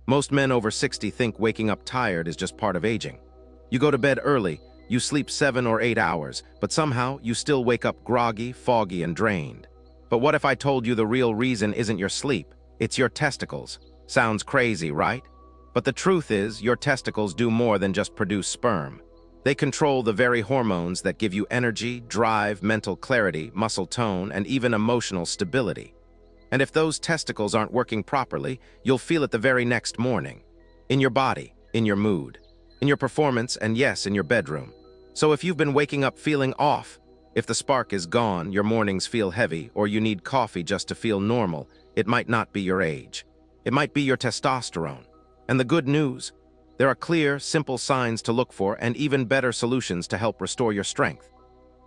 Most men over 60 think waking up tired is just part of aging. You go to bed early, you sleep 7 or 8 hours, but somehow you still wake up groggy, foggy, and drained. But what if I told you the real reason isn't your sleep, it's your testicles? Sounds crazy, right? But the truth is, your testicles do more than just produce sperm. They control the very hormones that give you energy, drive, mental clarity, muscle tone, and even emotional stability. And if those testicles aren't working properly, you'll feel it the very next morning. In your body, in your mood, in your performance, and yes, in your bedroom. So if you've been waking up feeling off, if the spark is gone, your mornings feel heavy, or you need coffee just to feel normal, it might not be your age. It might be your testosterone. And the good news, there are clear, simple signs to look for and even better solutions to help restore your strength.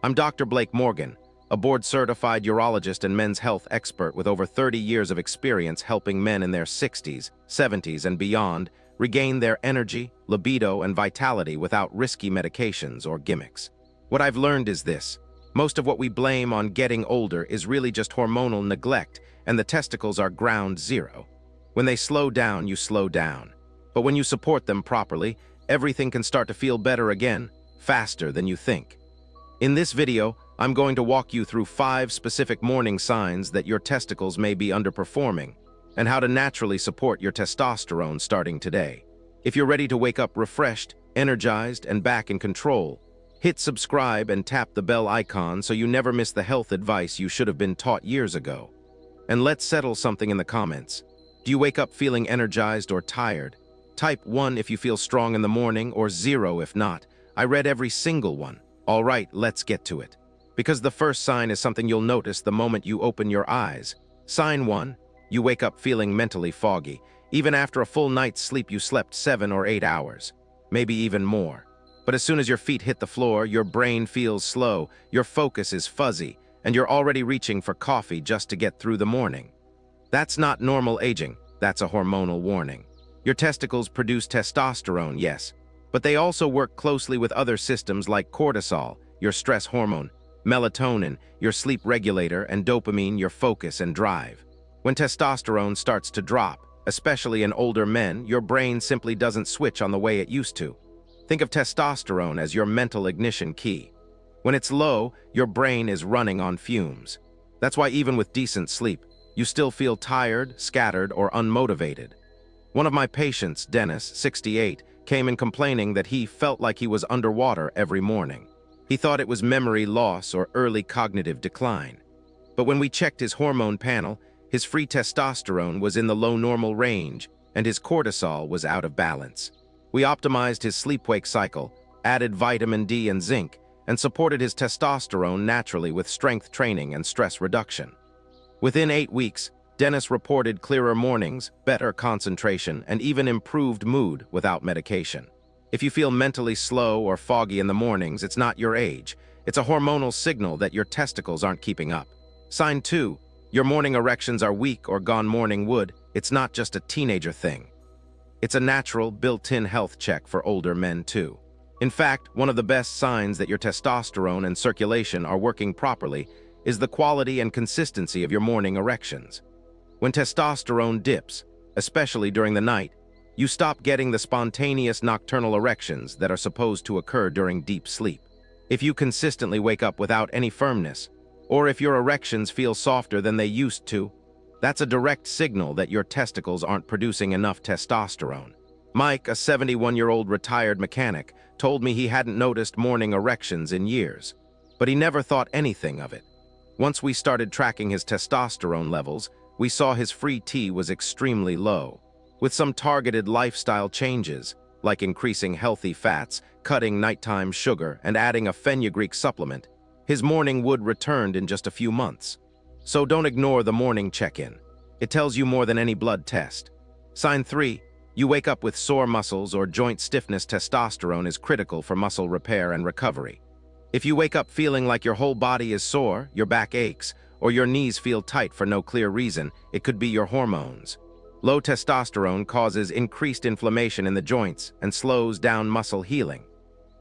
I'm Dr. Blake Morgan, a board-certified urologist and men's health expert with over 30 years of experience helping men in their 60s, 70s, and beyond regain their energy, libido, and vitality without risky medications or gimmicks. What I've learned is this: most of what we blame on getting older is really just hormonal neglect, and the testicles are ground zero. When they slow down, you slow down. But when you support them properly, everything can start to feel better again, faster than you think. In this video, I'm going to walk you through 5 specific morning signs that your testicles may be underperforming, and how to naturally support your testosterone starting today. If you're ready to wake up refreshed, energized, and back in control, hit subscribe and tap the bell icon so you never miss the health advice you should have been taught years ago. And let's settle something in the comments. Do you wake up feeling energized or tired? Type 1 if you feel strong in the morning, or 0 if not. I read every single one. All right, let's get to it. Because the first sign is something you'll notice the moment you open your eyes. Sign 1, you wake up feeling mentally foggy. Even after a full night's sleep, you slept 7 or 8 hours, maybe even more. But as soon as your feet hit the floor, your brain feels slow, your focus is fuzzy, and you're already reaching for coffee just to get through the morning. That's not normal aging, that's a hormonal warning. Your testicles produce testosterone, yes, but they also work closely with other systems like cortisol, your stress hormone, melatonin, your sleep regulator, and dopamine, your focus and drive. When testosterone starts to drop, especially in older men, your brain simply doesn't switch on the way it used to. Think of testosterone as your mental ignition key. When it's low, your brain is running on fumes. That's why even with decent sleep, you still feel tired, scattered, or unmotivated. One of my patients, Dennis, 68, came in complaining that he felt like he was underwater every morning. He thought it was memory loss or early cognitive decline. But when we checked his hormone panel, his free testosterone was in the low normal range, and his cortisol was out of balance. We optimized his sleep-wake cycle, added vitamin D and zinc, and supported his testosterone naturally with strength training and stress reduction. Within 8 weeks, Dennis reported clearer mornings, better concentration, and even improved mood without medication. If you feel mentally slow or foggy in the mornings, it's not your age. It's a hormonal signal that your testicles aren't keeping up. Sign 2, your morning erections are weak or gone morning wood. It's not just a teenager thing. It's a natural, built-in health check for older men too. In fact, one of the best signs that your testosterone and circulation are working properly is the quality and consistency of your morning erections. When testosterone dips, especially during the night, you stop getting the spontaneous nocturnal erections that are supposed to occur during deep sleep. If you consistently wake up without any firmness, or if your erections feel softer than they used to, that's a direct signal that your testicles aren't producing enough testosterone. Mike, a 71-year-old retired mechanic, told me he hadn't noticed morning erections in years, but he never thought anything of it. Once we started tracking his testosterone levels, we saw his free T was extremely low. With some targeted lifestyle changes, like increasing healthy fats, cutting nighttime sugar, and adding a fenugreek supplement, his morning wood returned in just a few months. So don't ignore the morning check-in. It tells you more than any blood test. Sign 3, you wake up with sore muscles or joint stiffness. Testosterone is critical for muscle repair and recovery. If you wake up feeling like your whole body is sore, your back aches, or your knees feel tight for no clear reason, it could be your hormones. Low testosterone causes increased inflammation in the joints and slows down muscle healing.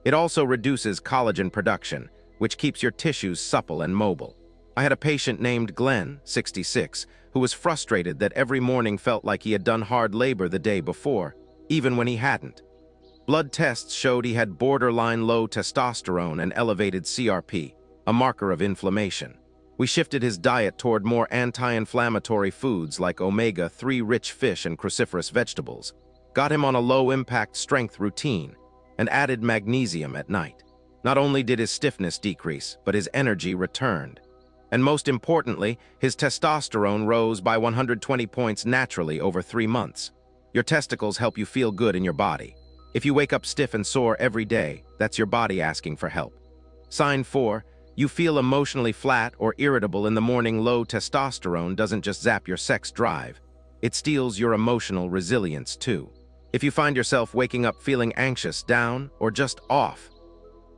It also reduces collagen production, which keeps your tissues supple and mobile. I had a patient named Glenn, 66, who was frustrated that every morning felt like he had done hard labor the day before, even when he hadn't. Blood tests showed he had borderline low testosterone and elevated CRP, a marker of inflammation. We shifted his diet toward more anti-inflammatory foods like omega-3 rich fish and cruciferous vegetables, got him on a low-impact strength routine, and added magnesium at night. Not only did his stiffness decrease, but his energy returned. And most importantly, his testosterone rose by 120 points naturally over 3 months. Your testicles help you feel good in your body. If you wake up stiff and sore every day, that's your body asking for help. Sign 4. You feel emotionally flat or irritable in the morning. Low testosterone doesn't just zap your sex drive. It steals your emotional resilience too. If you find yourself waking up feeling anxious, down, or just off,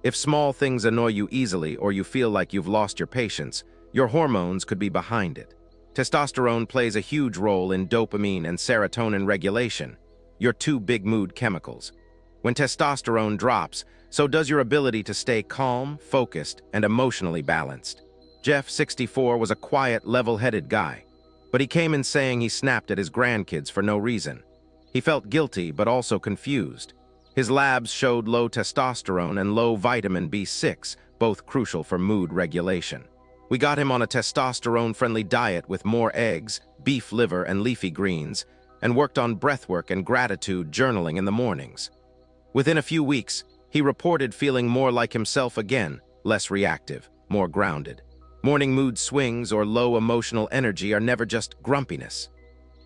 if small things annoy you easily or you feel like you've lost your patience, your hormones could be behind it. Testosterone plays a huge role in dopamine and serotonin regulation, your two big mood chemicals. When testosterone drops, so does your ability to stay calm, focused, and emotionally balanced. Jeff, 64, was a quiet, level-headed guy, but he came in saying he snapped at his grandkids for no reason. He felt guilty but also confused. His labs showed low testosterone and low vitamin B6, both crucial for mood regulation. We got him on a testosterone-friendly diet with more eggs, beef liver, and leafy greens, and worked on breathwork and gratitude journaling in the mornings. Within a few weeks, he reported feeling more like himself again, less reactive, more grounded. Morning mood swings or low emotional energy are never just grumpiness.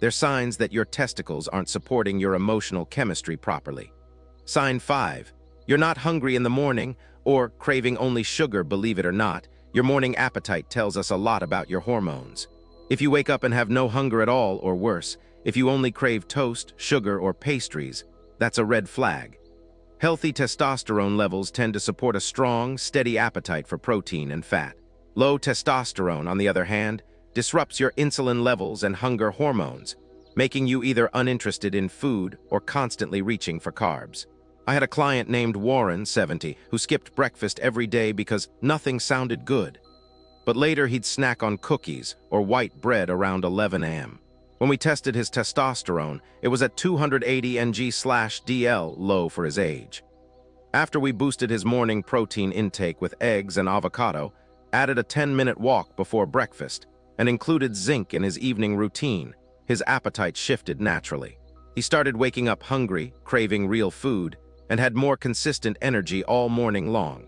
They're signs that your testicles aren't supporting your emotional chemistry properly. Sign 5. You're not hungry in the morning or craving only sugar. Believe it or not, your morning appetite tells us a lot about your hormones. If you wake up and have no hunger at all, or worse, if you only crave toast, sugar, or pastries, that's a red flag. Healthy testosterone levels tend to support a strong, steady appetite for protein and fat. Low testosterone, on the other hand, disrupts your insulin levels and hunger hormones, making you either uninterested in food or constantly reaching for carbs. I had a client named Warren, 70, who skipped breakfast every day because nothing sounded good. But later he'd snack on cookies or white bread around 11 a.m. When we tested his testosterone, it was at 280 ng/dl, low for his age. After we boosted his morning protein intake with eggs and avocado, added a 10-minute walk before breakfast, and included zinc in his evening routine, his appetite shifted naturally. He started waking up hungry, craving real food, and had more consistent energy all morning long.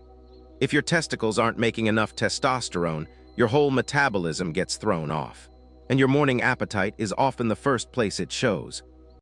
If your testicles aren't making enough testosterone, your whole metabolism gets thrown off. And your morning appetite is often the first place it shows.